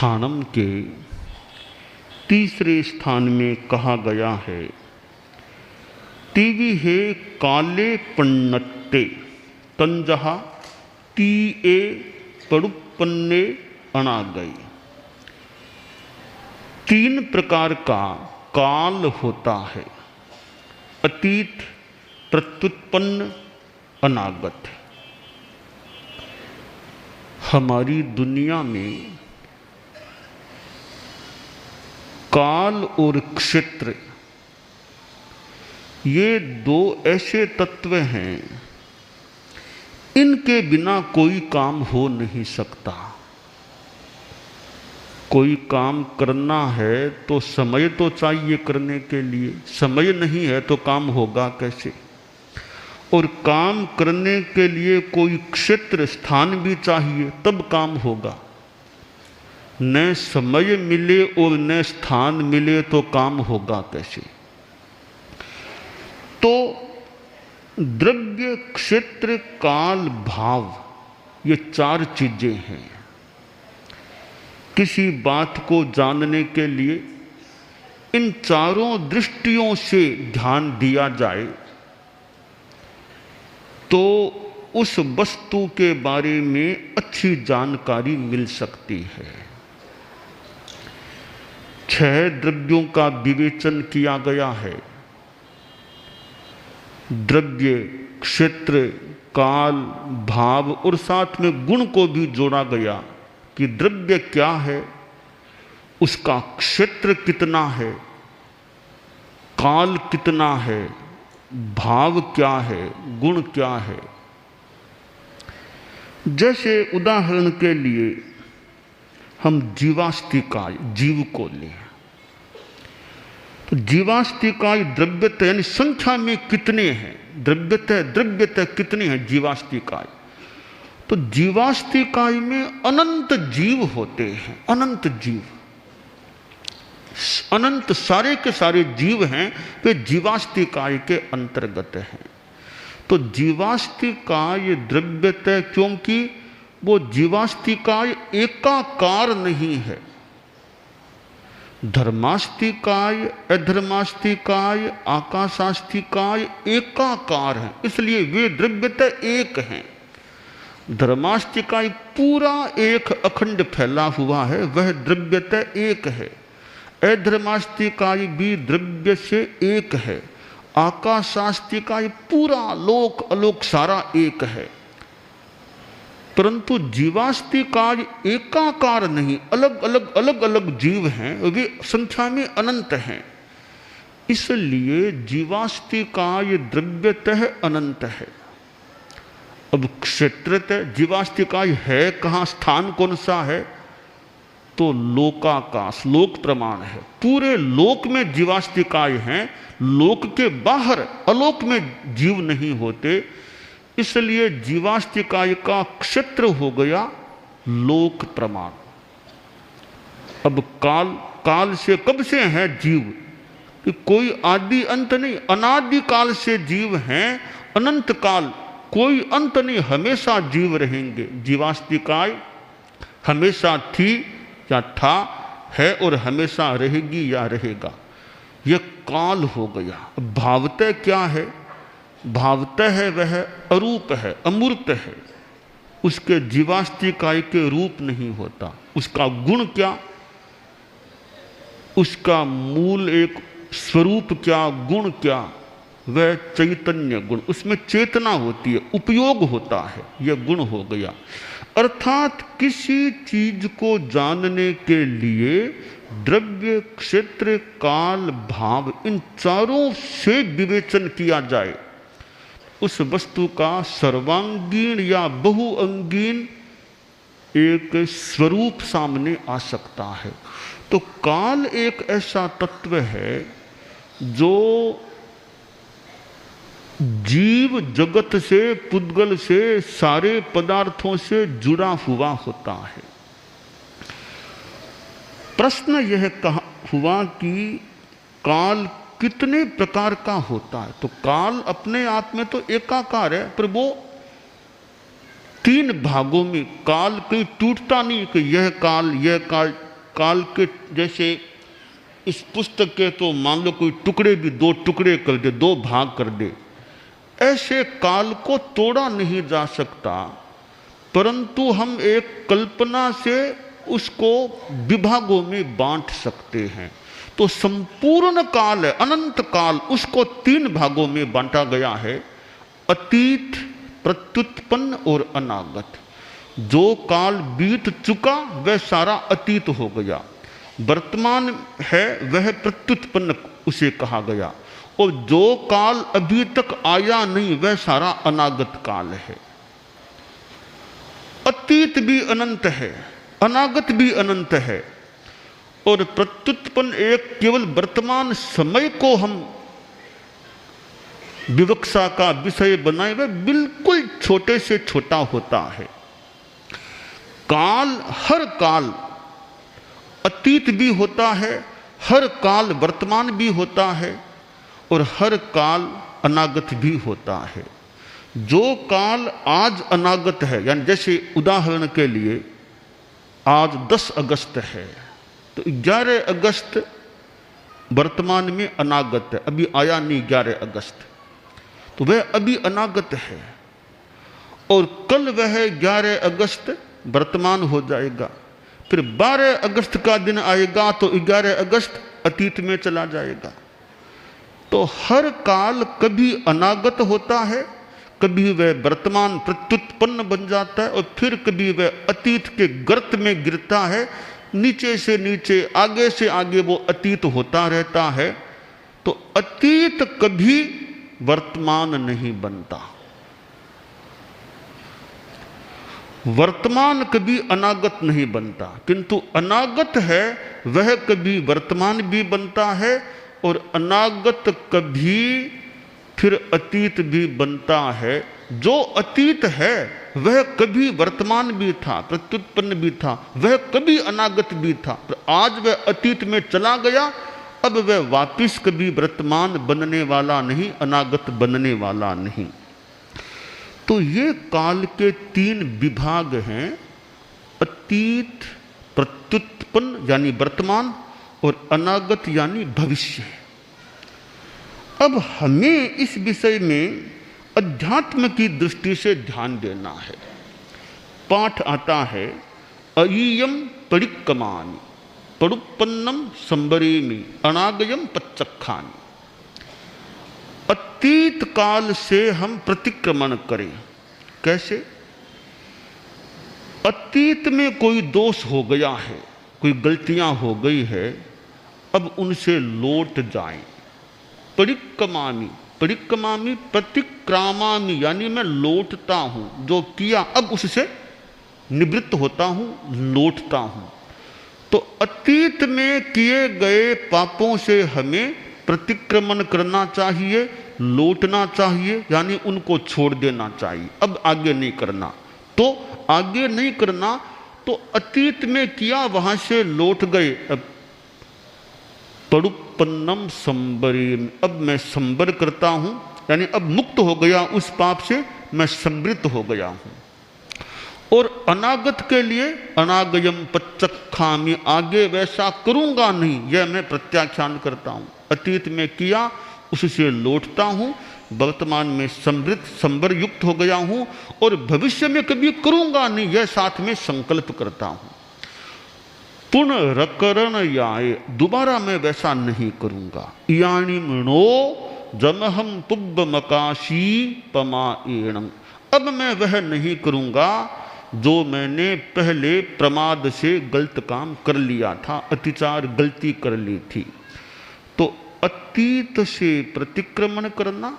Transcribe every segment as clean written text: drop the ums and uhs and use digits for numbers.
स्थानम के तीसरे स्थान में कहा गया है, टीवी है काले पन्नट्टे तंजहा तीए पड़ुपन्ने अनागई। तीन प्रकार का काल होता है, अतीत, प्रत्युत्पन्न, अनागत। हमारी दुनिया में काल और क्षेत्र ये दो ऐसे तत्व हैं, इनके बिना कोई काम हो नहीं सकता। कोई काम करना है तो समय तो चाहिए करने के लिए, समय नहीं है तो काम होगा कैसे। और काम करने के लिए कोई क्षेत्र स्थान भी चाहिए तब काम होगा। न समय मिले और न स्थान मिले तो काम होगा कैसे। तो द्रव्य, क्षेत्र, काल, भाव ये चार चीजें हैं। किसी बात को जानने के लिए इन चारों दृष्टियों से ध्यान दिया जाए तो उस वस्तु के बारे में अच्छी जानकारी मिल सकती है। 6 द्रव्यों का विवेचन किया गया है। द्रव्य, क्षेत्र, काल, भाव और साथ में गुण को भी जोड़ा गया कि द्रव्य क्या है, उसका क्षेत्र कितना है, काल कितना है, भाव क्या है, गुण क्या है। जैसे उदाहरण के लिए हम जीवास्तिकाय जीव को लें तो जीवास्तिकाय द्रव्यतः यानी संख्या में कितने हैं, द्रव्यतः कितने हैं जीवास्तिकाय। तो जीवास्तिकाय में अनंत जीव होते हैं, अनंत जीव, अनंत सारे के सारे जीव हैं, वे जीवास्तिकाय के अंतर्गत हैं। तो जीवास्तिकाय द्रव्यतः, क्योंकि वो जीवास्तिकाय एकाकार नहीं है। धर्मास्तिकाय, अधर्मास्तिकाय, आकाशास्तिकाय एकाकार है, इसलिए वे द्रव्यतः एक हैं। धर्मास्तिकाय पूरा एक अखंड फैला हुआ है, वह द्रव्यतः एक है। अधर्मास्तिकाय भी द्रव्य से एक है। आकाशास्तिकाय पूरा लोक अलोक सारा एक है। परंतु जीवास्तिकाय एकाकार नहीं, अलग अलग जीव हैं, वे संख्या में अनंत हैं। इसलिए जीवास्तिकाय द्रव्यतः अनंत है। अब क्षेत्रतः जीवास्तिकाय है कहाँ, स्थान कौन सा है, तो लोकाकाश, लोक प्रमाण है। पूरे लोक में जीवास्तिकाय हैं, लोक के बाहर अलोक में जीव नहीं होते। इसलिए जीवास्तिकाय का क्षेत्र हो गया लोक प्रमाण। अब काल से कब से है जीव, कि कोई आदि अंत नहीं, अनादि काल से जीव हैं, अनंत काल, कोई अंत नहीं, हमेशा जीव रहेंगे। जीवास्तिकाय हमेशा थी या था, है और हमेशा रहेगी या रहेगा, यह काल हो गया। भावतः क्या है, भावतः है वह अरूप है, अमूर्त है, उसके जीवास्तिकाय के रूप नहीं होता। उसका गुण क्या, उसका मूल एक स्वरूप क्या, गुण क्या, वह चैतन्य गुण, उसमें चेतना होती है, उपयोग होता है, यह गुण हो गया। अर्थात किसी चीज को जानने के लिए द्रव्य, क्षेत्र, काल, भाव इन चारों से विवेचन किया जाए, उस वस्तु का सर्वांगीण या बहुअंगीण एक स्वरूप सामने आ सकता है। तो काल एक ऐसा तत्व है जो जीव जगत से, पुद्गल से, सारे पदार्थों से जुड़ा हुआ होता है। प्रश्न यह कहा हुआ कि काल कितने प्रकार का होता है। तो काल अपने आप में तो एकाकार है, पर वो 3 भागों में, काल कहीं टूटता नहीं कि यह काल काल के जैसे इस पुस्तक के तो मान लो कोई टुकड़े भी 2 टुकड़े कर दे, 2 भाग कर दे, ऐसे काल को तोड़ा नहीं जा सकता, परंतु हम एक कल्पना से उसको विभागों में बांट सकते हैं। तो संपूर्ण काल है, अनंत काल, उसको 3 भागों में बांटा गया है, अतीत, प्रत्युत्पन्न और अनागत। जो काल बीत चुका वह सारा अतीत हो गया, वर्तमान है वह प्रत्युत्पन्न उसे कहा गया, और जो काल अभी तक आया नहीं वह सारा अनागत काल है। अतीत भी अनंत है, अनागत भी अनंत है, और प्रत्युत्पन्न एक केवल वर्तमान समय को हम विवक्षा का विषय बनाए, वह बिल्कुल छोटे से छोटा होता है। काल, हर काल अतीत भी होता है, हर काल वर्तमान भी होता है, और हर काल अनागत भी होता है। जो काल आज अनागत है, यानी जैसे उदाहरण के लिए आज 10 अगस्त है, तो 11 अगस्त वर्तमान में अनागत है, अभी आया नहीं 11 अगस्त, तो वह अभी अनागत है। और कल वह 11 अगस्त वर्तमान हो जाएगा, फिर 12 अगस्त का दिन आएगा तो 11 अगस्त अतीत में चला जाएगा। तो हर काल कभी अनागत होता है, कभी वह वर्तमान प्रत्युत्पन्न बन जाता है, और फिर कभी वह अतीत के गर्त में गिरता है, नीचे से नीचे, आगे से आगे वो अतीत होता रहता है। तो अतीत कभी वर्तमान नहीं बनता, वर्तमान कभी अनागत नहीं बनता, किंतु अनागत है वह कभी वर्तमान भी बनता है, और अनागत कभी फिर अतीत भी बनता है। जो अतीत है वह कभी वर्तमान भी था, प्रत्युत्पन्न भी था, वह कभी अनागत भी था, पर आज वह अतीत में चला गया, अब वह वापिस कभी वर्तमान बनने वाला नहीं, अनागत बनने वाला नहीं। तो ये काल के 3 विभाग हैं, अतीत, प्रत्युत्पन्न यानी वर्तमान, और अनागत यानी भविष्य। अब हमें इस विषय में अध्यात्म की दृष्टि से ध्यान देना है। पाठ आता है, अयीयम परिक्कमानि परुपन्नम संबरेमि अनागयम पच्चक्खानि। अतीत काल से हम प्रतिक्रमण करें। कैसे? अतीत में कोई दोष हो गया है, कोई गलतियां हो गई है, अब उनसे लौट जाएं। परिक्कमामि, परिक्कमामि प्रतिक्रामामि, यानी मैं लौटता हूं, जो किया अब उससे निवृत्त होता हूं, लौटता हूं। तो अतीत में किए गए पापों से हमें प्रतिक्रमण करना चाहिए, लौटना चाहिए, यानी उनको छोड़ देना चाहिए, अब आगे नहीं करना। तो आगे नहीं करना, तो अतीत में किया वहां से लौट गए, अब परुपन्नम संबरेम, अब मैं संबर करता हूं, यानी अब मुक्त हो गया उस पाप से, मैं समृद्ध हो गया हूं। और अनागत के लिए अनागयम पच्चक्खामि, आगे वैसा करूंगा नहीं, यह मैं प्रत्याख्यान करता हूं। अतीत में किया उससे लौटता हूं, वर्तमान में समृद्ध संबर युक्त हो गया हूं, और भविष्य में कभी करूंगा नहीं, यह साथ में संकल्प करता हूं। पुनरकरण याय, दोबारा मैं वैसा नहीं करूंगा। यानी मृणो जमहम पुब्बमकाशी पमाएणं, अब मैं वह नहीं करूंगा जो मैंने पहले प्रमाद से गलत काम कर लिया था, अतिचार गलती कर ली थी। तो अतीत से प्रतिक्रमण करना,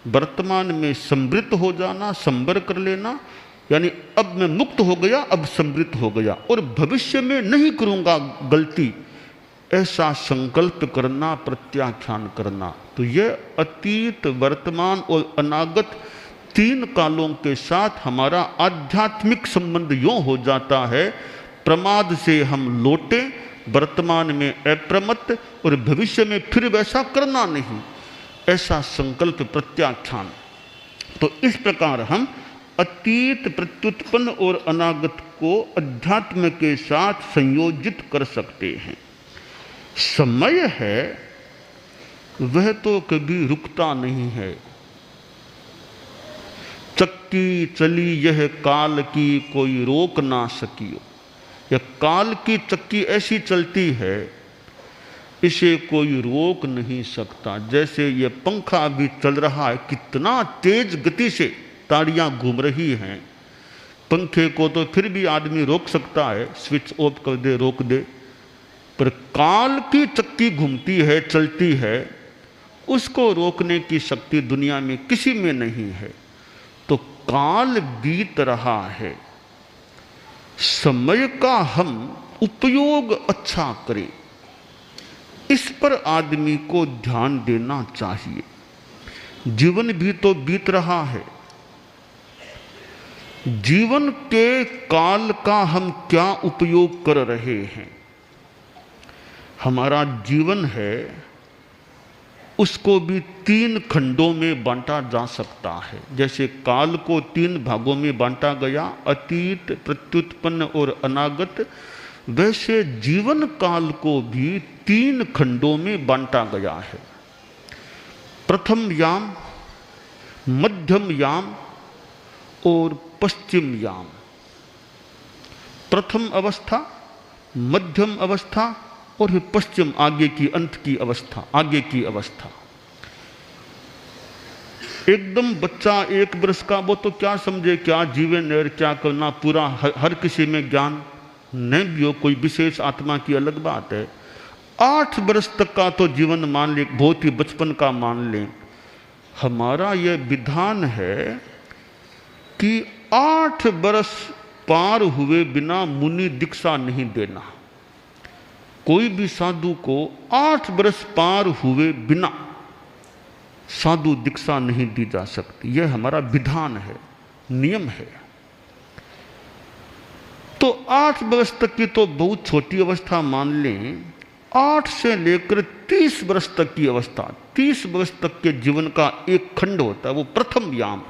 वर्तमान में समृद्ध हो जाना, संबर कर लेना, यानी अब मैं मुक्त हो गया, अब समृद्ध हो गया, और भविष्य में नहीं करूंगा गलती, ऐसा संकल्प करना, प्रत्याख्यान करना। तो यह अतीत, वर्तमान और अनागत 3 कालों के साथ हमारा आध्यात्मिक संबंध यूं हो जाता है, प्रमाद से हम लौटे, वर्तमान में अप्रमत्त, और भविष्य में फिर वैसा करना नहीं, ऐसा संकल्प, प्रत्याख्यान। तो इस प्रकार हम अतीत, प्रत्युत्पन्न और अनागत को अध्यात्म के साथ संयोजित कर सकते हैं। समय है वह तो कभी रुकता नहीं है। चक्की चली यह काल की कोई रोक ना सकियो। यह काल की चक्की ऐसी चलती है, इसे कोई रोक नहीं सकता। जैसे ये पंखा अभी चल रहा है, कितना तेज गति से ताड़ियां घूम रही हैं। पंखे को तो फिर भी आदमी रोक सकता है, स्विच ऑफ कर दे, रोक दे, पर काल की चक्की घूमती है, चलती है, उसको रोकने की शक्ति दुनिया में किसी में नहीं है। तो काल बीत रहा है, समय का हम उपयोग अच्छा करें, इस पर आदमी को ध्यान देना चाहिए। जीवन भी तो बीत रहा है, जीवन के काल का हम क्या उपयोग कर रहे हैं। हमारा जीवन है, उसको भी 3 खंडों में बांटा जा सकता है। जैसे काल को 3 भागों में बांटा गया, अतीत, प्रत्युत्पन्न और अनागत, वैसे जीवन काल को भी 3 खंडों में बांटा गया है। प्रथम याम, मध्यम याम और पश्चिम याम। प्रथम अवस्था, मध्यम अवस्था और फिर पश्चिम, आगे की अंत की अवस्था, आगे की अवस्था। एकदम बच्चा 1 वर्ष का, वो तो क्या समझे, क्या जीवन और क्या करना, पूरा हर किसी में ज्ञान नहीं भी हो, कोई विशेष आत्मा की अलग बात है। 8 वर्ष तक का तो जीवन मान ले, बहुत ही बचपन का मान लें। हमारा यह विधान है कि 8 वर्ष पार हुए बिना मुनि दीक्षा नहीं देना। कोई भी साधु को 8 वर्ष पार हुए बिना साधु दीक्षा नहीं दी जा सकती। यह हमारा विधान है, नियम है। तो 8 वर्ष तक की तो बहुत छोटी अवस्था मान लें। 8 से लेकर 30 वर्ष तक की अवस्था, 30 वर्ष तक के जीवन का एक खंड होता है, वो प्रथम याम,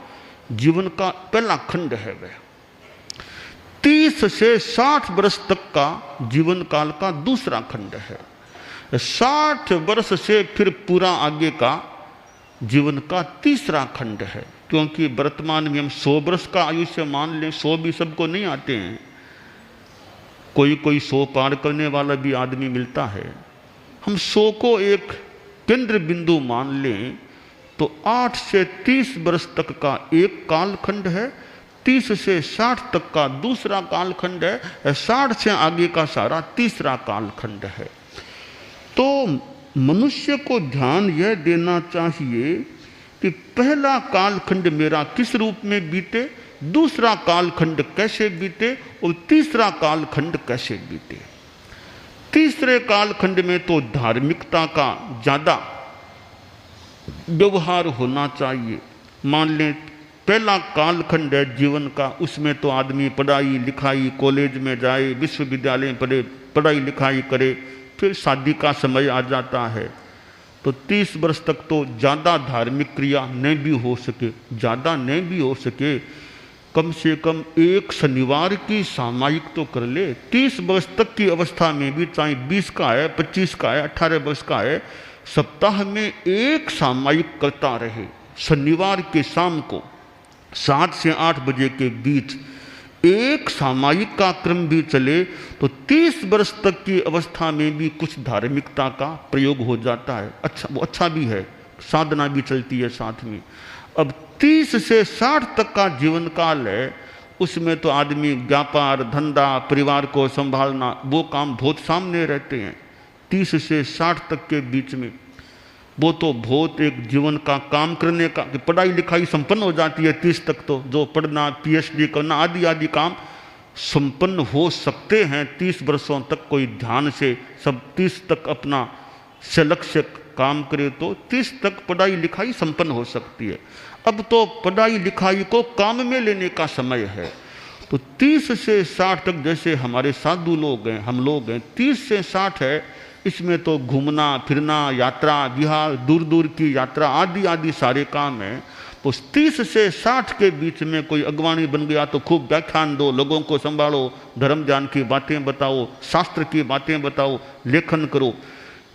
जीवन का पहला खंड है वह। 30 से 60 वर्ष तक का जीवन काल का दूसरा खंड है। 60 वर्ष से फिर पूरा आगे का जीवन का तीसरा खंड है। क्योंकि वर्तमान में हम 100 वर्ष का आयुष्य मान लें, 100 भी सबको नहीं आते हैं, कोई 100 पार करने वाला भी आदमी मिलता है। हम 100 को एक केंद्र बिंदु मान लें तो 8 से 30 वर्ष तक का एक कालखंड है, 30 से 60 तक का दूसरा कालखंड है, 60 से आगे का सारा तीसरा कालखंड है। तो मनुष्य को ध्यान यह देना चाहिए कि पहला कालखंड मेरा किस रूप में बीते, दूसरा कालखंड कैसे बीते और तीसरा कालखंड कैसे बीते। तीसरे कालखंड में तो धार्मिकता का ज़्यादा व्यवहार होना चाहिए। मान लें पहला कालखंड है जीवन का, उसमें तो आदमी पढ़ाई लिखाई, कॉलेज में जाए, विश्वविद्यालय में पढ़े, पढ़ाई लिखाई करे, फिर शादी का समय आ जाता है। तो 30 वर्ष तक तो ज़्यादा धार्मिक क्रिया नहीं भी हो सके, ज़्यादा नहीं भी हो सके, कम से कम एक शनिवार की सामायिक तो कर ले। 30 वर्ष तक की अवस्था में भी, चाहे 20 का है, 25 का है, 18 वर्ष का है, सप्ताह में एक सामायिक करता रहे। शनिवार के शाम को 7 से 8 बजे के बीच एक सामायिक का क्रम भी चले तो 30 वर्ष तक की अवस्था में भी कुछ धार्मिकता का प्रयोग हो जाता है। अच्छा, वो अच्छा भी है, साधना भी चलती है साथ में। अब 30 से 60 तक का जीवन काल है, उसमें तो आदमी व्यापार, धंधा, परिवार को संभालना, वो काम बहुत सामने रहते हैं। 30 से 60 तक के बीच में वो तो बहुत एक जीवन का काम करने का, पढ़ाई लिखाई संपन्न हो जाती है। 30 तक तो जो पढ़ना, PhD करना आदि आदि काम संपन्न हो सकते हैं। 30 वर्षों तक कोई ध्यान से सब 30 तक अपना से लक्ष्य काम करे तो 30 तक पढ़ाई लिखाई संपन्न हो सकती है। अब तो पढ़ाई लिखाई को काम में लेने का समय है। तो 30 से 60 तक जैसे हमारे साधु लोग हैं, हम लोग हैं, 30 से 60 है, इसमें तो घूमना फिरना, यात्रा विहार, दूर दूर की यात्रा आदि आदि सारे काम हैं। तो 30 से 60 के बीच में कोई अगवानी बन गया तो खूब व्याख्यान दो, लोगों को संभालो, धर्म ज्ञान की बातें बताओ, शास्त्र की बातें बताओ, लेखन करो।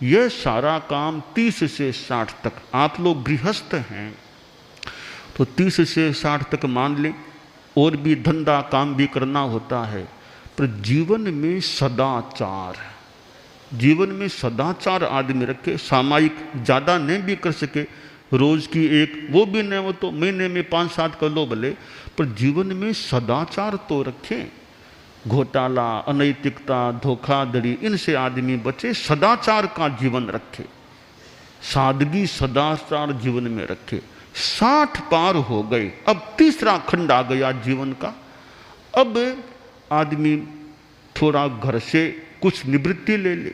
यह सारा काम 30 से 60 तक। आप लोग गृहस्थ हैं तो 30 से 60 तक मान लें, और भी धंधा काम भी करना होता है, पर जीवन में सदाचार, जीवन में सदाचार आदमी रखे। सामायिक ज़्यादा नहीं भी कर सके, रोज की एक वो भी नहीं, वो तो महीने में 5-7 कर लो भले, पर जीवन में सदाचार तो रखें। घोटाला, अनैतिकता, धोखाधड़ी, इनसे आदमी बचे, सदाचार का जीवन रखे, सादगी सदाचार जीवन में रखे। 60 पार हो गए, अब तीसरा खंड आ गया जीवन का। अब आदमी थोड़ा घर से कुछ निवृत्ति ले ले,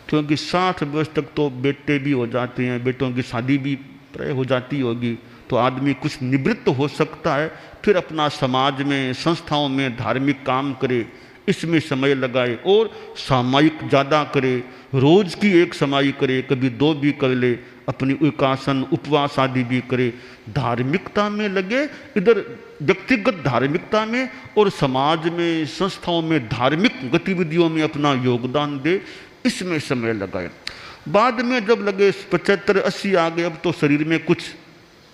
क्योंकि 60 वर्ष तक तो बेटे भी हो जाते हैं, बेटों की शादी भी प्राय हो जाती होगी, तो आदमी कुछ निवृत्त हो सकता है। फिर अपना समाज में, संस्थाओं में धार्मिक काम करे, इसमें समय लगाए, और सामायिक ज़्यादा करे, रोज की एक सामायिक करे, कभी 2 भी कर ले, अपनी उपासन उपवास आदि भी करे, धार्मिकता में लगे। इधर व्यक्तिगत धार्मिकता में और समाज में, संस्थाओं में धार्मिक गतिविधियों में अपना योगदान दे, इसमें समय लगाए। बाद में जब लगे 75-80 आ गए, अब तो शरीर में कुछ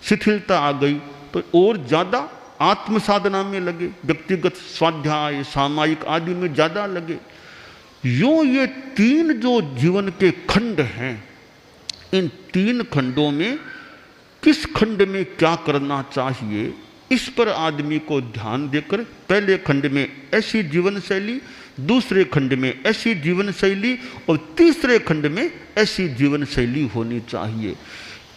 शिथिलता आ गई, तो और ज़्यादा आत्म साधना में लगे, व्यक्तिगत स्वाध्याय, सामायिक आदि में ज़्यादा लगे। यूँ ये 3 जो जीवन के खंड हैं, इन 3 खंडों में किस खंड में क्या करना चाहिए, इस पर आदमी को ध्यान देकर पहले खंड में ऐसी जीवन शैली, दूसरे खंड में ऐसी जीवन शैली, और तीसरे खंड में ऐसी जीवन शैली होनी चाहिए।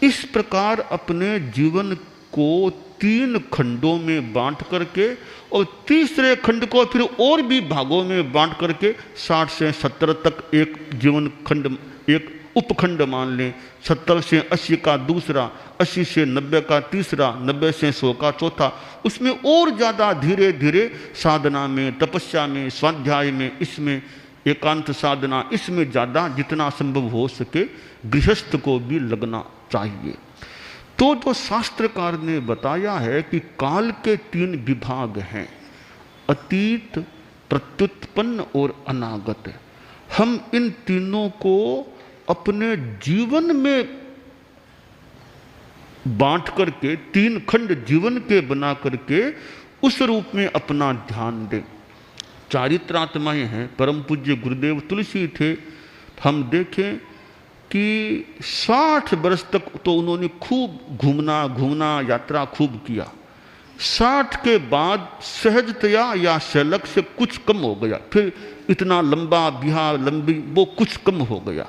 इस प्रकार अपने जीवन को 3 खंडों में बांट करके, और तीसरे खंड को फिर और भी भागों में बांट करके 60 से 70 तक एक जीवन खंड, एक उपखंड मान लें। 70 से 80 का दूसरा, 80 से 90 का तीसरा, 90 से 100 का चौथा। उसमें और ज़्यादा धीरे धीरे साधना में, तपस्या में, स्वाध्याय में, इसमें एकांत साधना, इसमें ज़्यादा जितना संभव हो सके गृहस्थ को भी लगना चाहिए। तो जो शास्त्रकार ने बताया है कि काल के 3 विभाग हैं, अतीत, प्रत्युत्पन्न और अनागत। हम इन तीनों को अपने जीवन में बांट करके, 3 खंड जीवन के बना करके उस रूप में अपना ध्यान दें। चारित्रात्माएं हैं, परम पूज्य गुरुदेव तुलसी थे। हम देखें कि 60 वर्ष तक तो उन्होंने खूब घूमना यात्रा खूब किया। 60 के बाद सहजतया या शैलक से कुछ कम हो गया, फिर इतना लंबा बिहार, लंबी वो कुछ कम हो गया,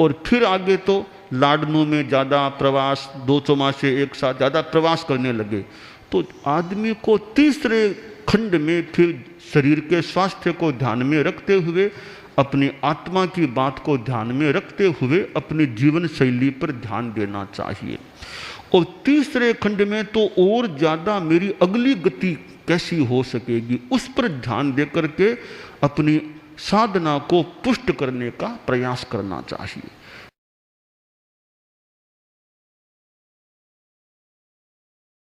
और फिर आगे तो लाडनू में ज़्यादा प्रवास, 2 चौमासे एक साथ ज़्यादा प्रवास करने लगे। तो आदमी को तीसरे खंड में फिर शरीर के स्वास्थ्य को ध्यान में रखते हुए, अपनी आत्मा की बात को ध्यान में रखते हुए अपनी जीवन शैली पर ध्यान देना चाहिए। और तीसरे खंड में तो और ज़्यादा मेरी अगली गति कैसी हो सकेगी, उस पर ध्यान दे करके अपनी साधना को पुष्ट करने का प्रयास करना चाहिए।